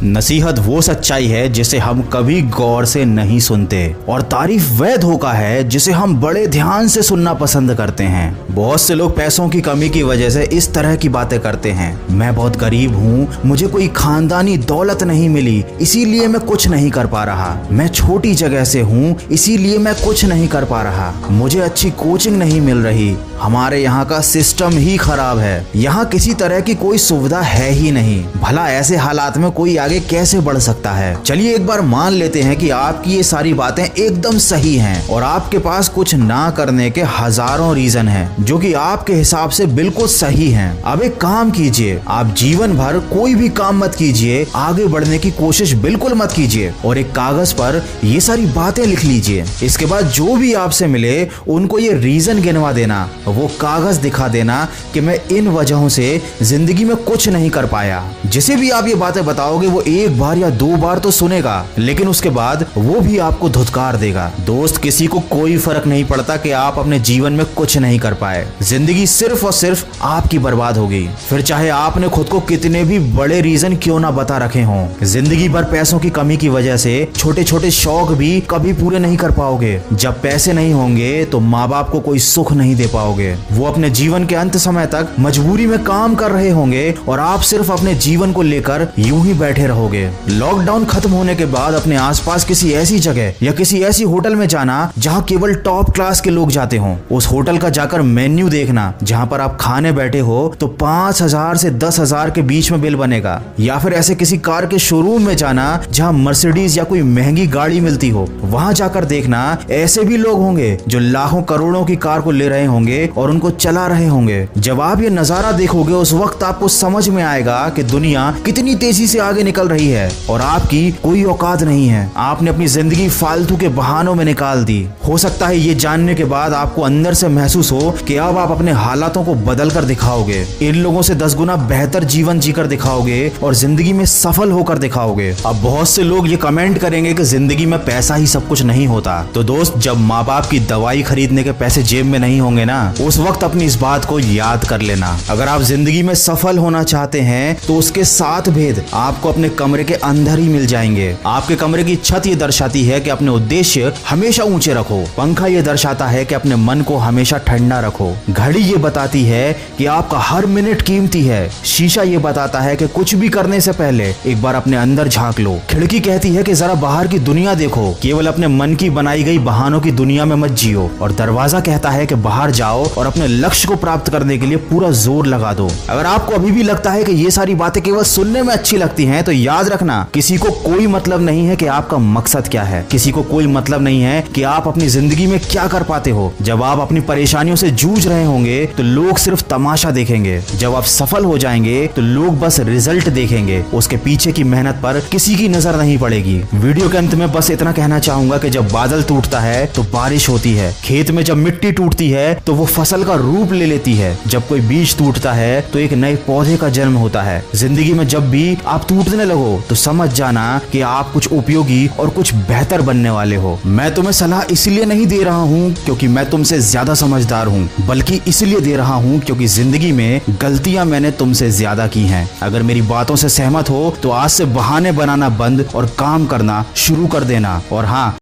नसीहत वो सच्चाई है जिसे हम कभी गौर से नहीं सुनते, और तारीफ वह धोखा है जिसे हम बड़े ध्यान से सुनना पसंद करते हैं। बहुत से लोग पैसों की कमी की वजह से इस तरह की बातें करते हैं। मैं बहुत गरीब हूँ, मुझे कोई खानदानी दौलत नहीं मिली, इसीलिए मैं कुछ नहीं कर पा रहा। मैं छोटी जगह से हूँ, इसीलिए मैं कुछ नहीं कर पा रहा। मुझे अच्छी कोचिंग नहीं मिल रही, हमारे यहाँ का सिस्टम ही खराब है, यहाँ किसी तरह की कोई सुविधा है ही नहीं। भला ऐसे हालात में कोई आगे कैसे बढ़ सकता है? चलिए एक बार मान लेते हैं कि आपकी ये सारी बातें एकदम सही हैं और आपके पास कुछ ना करने के हजारों रीजन हैं जो कि आपके हिसाब से बिल्कुल सही हैं। अब एक काम कीजिए, आप जीवन भर कोई भी काम मत कीजिए, आगे बढ़ने की कोशिश बिल्कुल मत कीजिए और एक कागज पर ये सारी बातें लिख लीजिए। इसके बाद जो भी आपसे मिले उनको ये रीजन गिनवा देना, वो कागज दिखा देना कि मैं इन वजहों से जिंदगी में कुछ नहीं कर पाया। जिसे भी आप ये बातें बताओगे वो एक बार या दो बार तो सुनेगा, लेकिन उसके बाद वो भी आपको धुतकार देगा। दोस्त, किसी को कोई फर्क नहीं पड़ता कि आप अपने जीवन में कुछ नहीं कर पाए। जिंदगी सिर्फ और सिर्फ आपकी बर्बाद होगी, फिर चाहे आपने खुद को कितने भी बड़े रीजन क्यों ना बता रखे हों। जिंदगी भर पैसों की कमी की वजह से छोटे छोटे शौक भी कभी पूरे नहीं कर पाओगे। जब पैसे नहीं होंगे तो माँ बाप को कोई सुख नहीं दे पाओगे। वो अपने जीवन के अंत समय तक मजबूरी में काम कर रहे होंगे और आप सिर्फ अपने जीवन को लेकर यूं ही बैठे रहोगे। लॉकडाउन खत्म होने के बाद अपने आसपास किसी ऐसी जगह या किसी ऐसी होटल में जाना जहां केवल टॉप क्लास के लोग जाते हों। उस होटल का जाकर मेन्यू देखना जहां पर आप खाने बैठे हो तो 5,000 से 10,000 के बीच में बिल बनेगा। या फिर ऐसे किसी कार के शोरूम में जाना जहां मर्सिडीज या कोई महंगी गाड़ी मिलती हो, वहां जाकर देखना ऐसे भी लोग होंगे जो लाखों करोड़ों की कार को ले रहे होंगे और उनको चला रहे होंगे। जब आप ये नजारा देखोगे उस वक्त आपको समझ में आएगा कि दुनिया कितनी तेजी से आगे निकल रही है और आपकी कोई औकात नहीं है। आपने अपनी जिंदगी फालतू के बहानों में निकाल दी। हो सकता है ये जानने के बाद आपको अंदर से महसूस हो कि अब आप अपने हालातों को बदल कर दिखाओगे, इन लोगों से 10 गुना बेहतर जीवन जीकर दिखाओगे और जिंदगी में सफल होकर दिखाओगे। अब बहुत से लोग ये कमेंट करेंगे कि जिंदगी में पैसा ही सब कुछ नहीं होता। तो दोस्त, जब माँ बाप की दवाई खरीदने के पैसे जेब में नहीं होंगे ना, उस वक्त अपनी इस बात को याद कर लेना। अगर आप जिंदगी में सफल होना चाहते हैं तो उसके 7 भेद आपको अपने कमरे के अंदर ही मिल जाएंगे। आपके कमरे की छत ये दर्शाती है कि अपने उद्देश्य हमेशा ऊंचे रखो। पंखा ये दर्शाता है कि अपने मन को हमेशा ठंडा रखो। घड़ी ये बताती है कि आपका हर मिनट कीमती है। शीशा ये बताता है कि कुछ भी करने से पहले एक बार अपने अंदर झांक लो। खिड़की कहती है कि जरा बाहर की दुनिया देखो, केवल अपने मन की बनाई गई बहानों की दुनिया में मत जियो। और दरवाजा कहता है कि बाहर जाओ और अपने लक्ष्य को प्राप्त करने के लिए पूरा जोर लगा दो। अगर आपको अभी भी लगता है कि ये सारी बातें केवल सुनने में अच्छी लगती हैं, तो याद रखना, किसी को कोई मतलब नहीं है कि आपका मकसद क्या है। किसी को कोई मतलब नहीं है कि आप अपनी जिंदगी में क्या कर पाते हो। जब आप अपनी परेशानियों से जूझ रहे होंगे तो लोग सिर्फ तमाशा देखेंगे। जब आप सफल हो जाएंगे तो लोग बस रिजल्ट देखेंगे, उसके पीछे की मेहनत पर किसी की नजर नहीं पड़ेगी। वीडियो के अंत में बस इतना कहना चाहूंगा कि जब बादल टूटता है तो बारिश होती है। खेत में जब मिट्टी टूटती है तो वो फसल का रूप ले लेती है। जब कोई बीज टूटता है तो एक नए पौधे का जन्म होता है। जिंदगी में जब भी आप टूटने लगो तो समझ जाना कि आप कुछ उपयोगी और कुछ बेहतर बनने वाले हो। मैं तुम्हें सलाह इसलिए नहीं दे रहा हूँ क्योंकि मैं तुमसे ज्यादा समझदार हूँ, बल्कि इसलिए दे रहा हूँ क्योंकि जिंदगी में गलतियां मैंने तुमसे ज्यादा की हैं। अगर मेरी बातों से सहमत हो तो आज से बहाने बनाना बंद और काम करना शुरू कर देना। और हाँ,